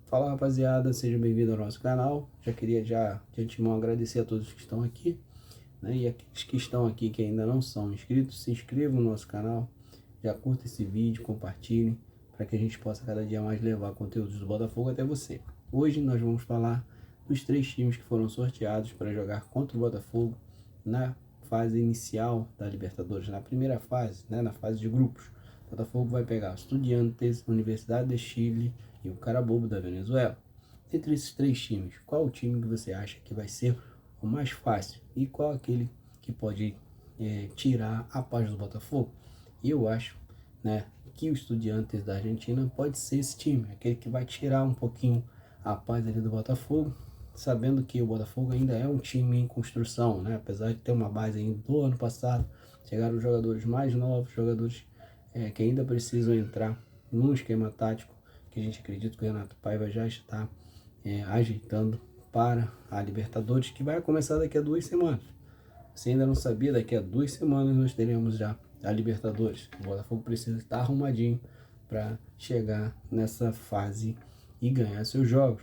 Fala rapaziada, seja bem-vindo ao nosso canal. Já queria de antemão agradecer a todos que estão aqui, né? E aqueles que estão aqui que ainda não são inscritos, se inscrevam no nosso canal, já curta esse vídeo, compartilhem, para que a gente possa cada dia mais levar conteúdos do Botafogo até você. Hoje nós vamos falar dos 3 times que foram sorteados para jogar contra o Botafogo na fase inicial da Libertadores, na primeira fase, né? Na fase de grupos. O Botafogo vai pegar Estudiantes, Universidade de Chile e o Carabobo da Venezuela. Entre esses 3 times, qual o time que você acha que vai ser o mais fácil? E qual aquele que pode tirar a paz do Botafogo? Eu acho, né, que o Estudiantes da Argentina pode ser esse time, aquele que vai tirar um pouquinho a paz ali do Botafogo, sabendo que o Botafogo ainda é um time em construção, né? Apesar de ter uma base ainda do ano passado, chegaram jogadores mais novos, jogadores que ainda precisam entrar num esquema tático que a gente acredita que o Renato Paiva já está ajeitando para a Libertadores, que vai começar daqui a 2 semanas. Você ainda não sabia, daqui a 2 semanas nós teremos já a Libertadores. O Botafogo precisa estar arrumadinho para chegar nessa fase e ganhar seus jogos.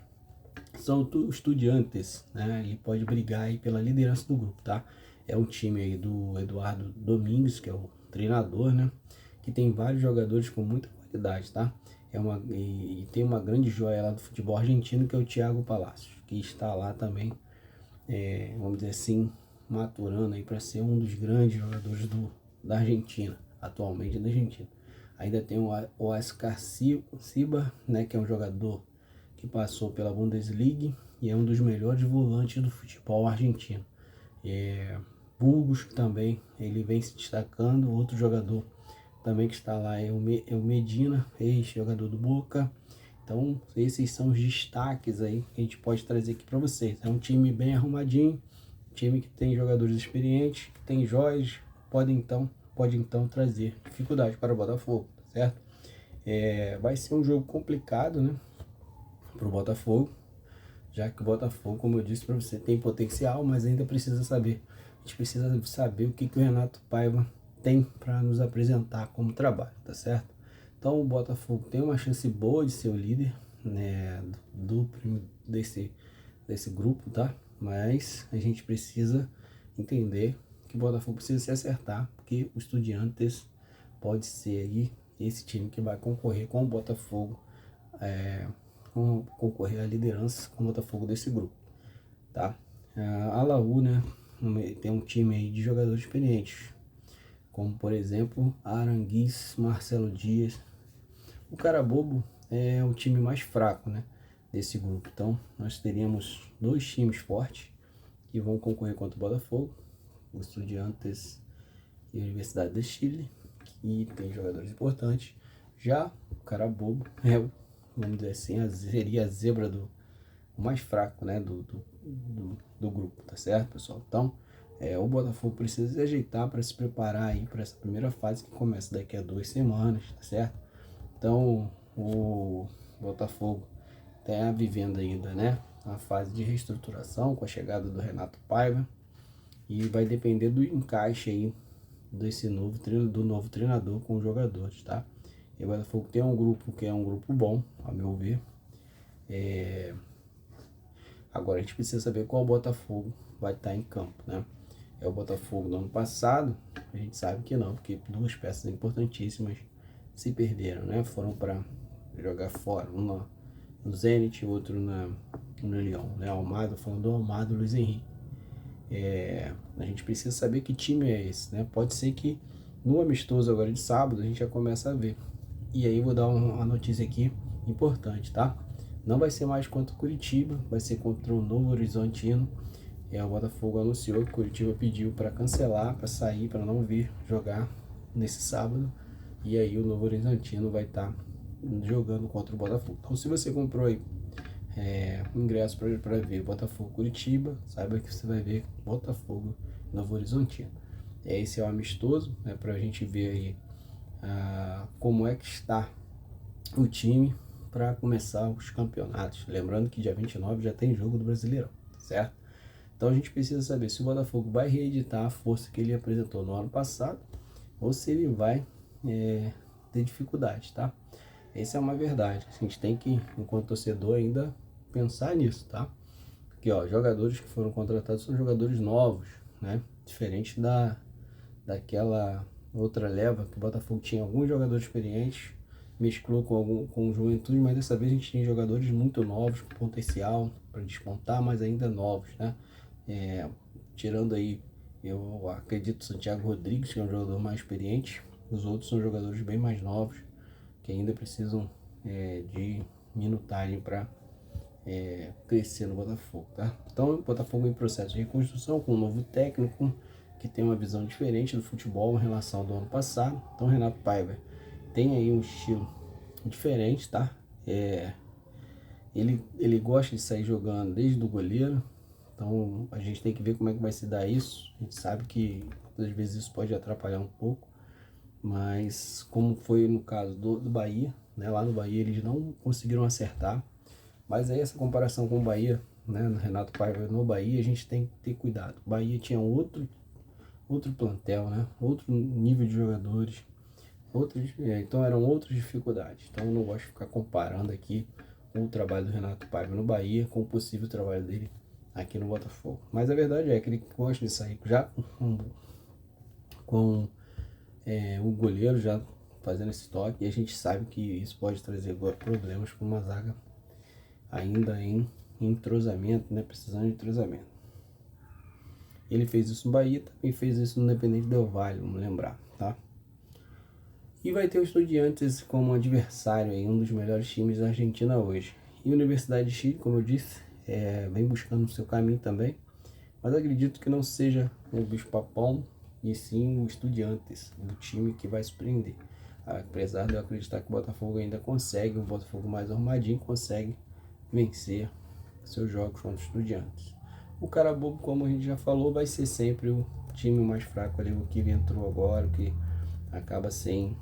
São Estudiantes, né? Ele pode brigar aí pela liderança do grupo, tá? É um time aí do Eduardo Domingues, que é o treinador, né? Que tem vários jogadores com muita qualidade, tá? E tem uma grande joia lá do futebol argentino, que é o Thiago Palacios, que está lá também, vamos dizer assim, maturando aí para ser um dos grandes jogadores da Argentina, atualmente da Argentina. Ainda tem o Oscar Siba, né, que é um jogador que passou pela Bundesliga e é um dos melhores volantes do futebol argentino. Burgos também, ele vem se destacando. Outro jogador também que está lá é o Medina, ex-jogador do Boca. Então esses são os destaques aí que a gente pode trazer aqui para vocês. É um time bem arrumadinho, time que tem jogadores experientes, tem joias, pode então trazer dificuldade para o Botafogo, tá certo? Vai ser um jogo complicado, né, para o Botafogo, já que o Botafogo, como eu disse para você, tem potencial, mas ainda precisa saber. A gente precisa saber o que o Renato Paiva tem para nos apresentar como trabalho, tá certo? Então o Botafogo tem uma chance boa de ser o líder, né, desse grupo, tá? Mas a gente precisa entender que o Botafogo precisa se acertar, porque o Estudiantes pode ser aí esse time que vai concorrer com o Botafogo, concorrer à liderança com o Botafogo desse grupo, tá? A Laú, né, tem um time aí de jogadores experientes, como por exemplo Aranguiz, Marcelo Dias. O Carabobo é o time mais fraco, né, desse grupo. Então nós teríamos 2 times fortes que vão concorrer contra o Botafogo, o Estudiantes e a Universidade de Chile, que tem jogadores importantes. Já o Carabobo vamos dizer assim, seria a zebra o mais fraco, né, do grupo, tá certo, pessoal? Então o Botafogo precisa se ajeitar para se preparar aí para essa primeira fase que começa daqui a 2 semanas, tá certo? Então o Botafogo está vivendo ainda, né, uma fase de reestruturação com a chegada do Renato Paiva, e vai depender do encaixe aí do novo treinador com os jogadores, tá? E o Botafogo tem um grupo que é um grupo bom, a meu ver. Agora a gente precisa saber qual Botafogo vai estar em campo, né? É o Botafogo do ano passado? A gente sabe que não, porque 2 peças importantíssimas se perderam, né? Foram para jogar fora, um no Zenit, outro no Lyon, né? Almada, falando do Almada, Luiz Henrique. A gente precisa saber que time é esse, né? Pode ser que no amistoso agora de sábado a gente já começa a ver. E aí vou dar uma notícia aqui importante, tá? Não vai ser mais contra o Curitiba, vai ser contra o Novo Horizontino. O Botafogo anunciou que o Curitiba pediu para cancelar, para sair, para não vir jogar nesse sábado. E aí o Novo Horizontino vai estar jogando contra o Botafogo. Então se você comprou aí ingresso para ver Botafogo Curitiba, saiba que você vai ver Botafogo Novo Horizontino. Esse é o amistoso, né, para a gente ver aí como é que está o time para começar os campeonatos. Lembrando que dia 29 já tem jogo do Brasileirão, certo? Então a gente precisa saber se o Botafogo vai reeditar a força que ele apresentou no ano passado ou se ele vai ter dificuldade, tá? Essa é uma verdade. A gente tem que, enquanto torcedor, ainda pensar nisso, tá? Porque, ó, jogadores que foram contratados são jogadores novos, né? Diferente daquela outra leva que o Botafogo tinha alguns jogadores experientes, mesclou com juventude, mas dessa vez a gente tinha jogadores muito novos, com potencial para despontar, mas ainda novos, né? Tirando aí, eu acredito, Santiago Rodrigues, que é um jogador mais experiente, os outros são jogadores bem mais novos, que ainda precisam de minutagem para crescer no Botafogo, tá? Então o Botafogo em processo de reconstrução com um novo técnico que tem uma visão diferente do futebol em relação ao do ano passado. Então Renato Paiva tem aí um estilo diferente, tá? Ele gosta de sair jogando desde o goleiro, então a gente tem que ver como é que vai se dar isso. A gente sabe que às vezes isso pode atrapalhar um pouco, mas como foi no caso do Bahia, né? Lá no Bahia eles não conseguiram acertar. Mas aí essa comparação com o Bahia, né, no Renato Paiva no Bahia, a gente tem que ter cuidado. O Bahia tinha outro plantel, né, outro nível de jogadores, então eram outras dificuldades. Então eu não gosto de ficar comparando aqui o trabalho do Renato Paiva no Bahia com o possível trabalho dele aqui no Botafogo. Mas a verdade é que ele gosta de sair já com o goleiro já fazendo esse toque, e a gente sabe que isso pode trazer problemas para uma zaga ainda em entrosamento, né? Precisando de entrosamento. Ele fez isso no Bahia, também fez isso no Independente Del Valle, vamos lembrar, tá? E vai ter o Estudiantes como adversário em um dos melhores times da Argentina hoje. E a Universidade de Chile, como eu disse, vem buscando o seu caminho também, mas acredito que não seja o Bicho-Papão e sim o Estudiantes, o time que vai surpreender. Apesar de eu acreditar que o Botafogo ainda consegue, um Botafogo mais arrumadinho, consegue vencer seus jogos contra os Estudiantes. O Carabobo, como a gente já falou, vai ser sempre o time mais fraco ali, o que entrou agora, o que acaba sem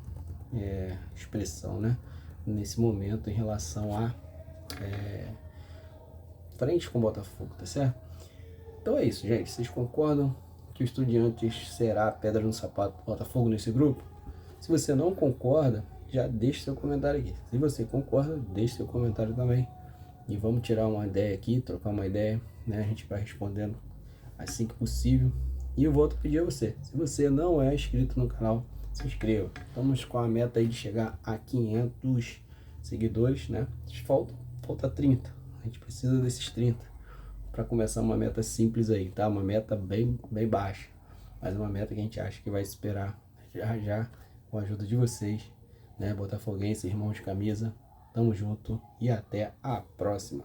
expressão, né? Nesse momento em relação a frente com o Botafogo, tá certo? Então é isso, gente. Vocês concordam que o Estudiantes será a pedra no sapato do Botafogo nesse grupo? Se você não concorda, já deixe seu comentário aqui. Se você concorda, deixe seu comentário também. E vamos tirar uma ideia aqui, trocar uma ideia, né? A gente vai respondendo assim que possível. E eu volto a pedir a você, se você não é inscrito no canal, se inscreva. Estamos com a meta aí de chegar a 500 seguidores, né? Falta 30. A gente precisa desses 30 para começar uma meta simples aí, tá? Uma meta bem baixa, mas uma meta que a gente acha que vai esperar já com a ajuda de vocês, né? Botafoguense, irmãos de camisa. Tamo junto e até a próxima.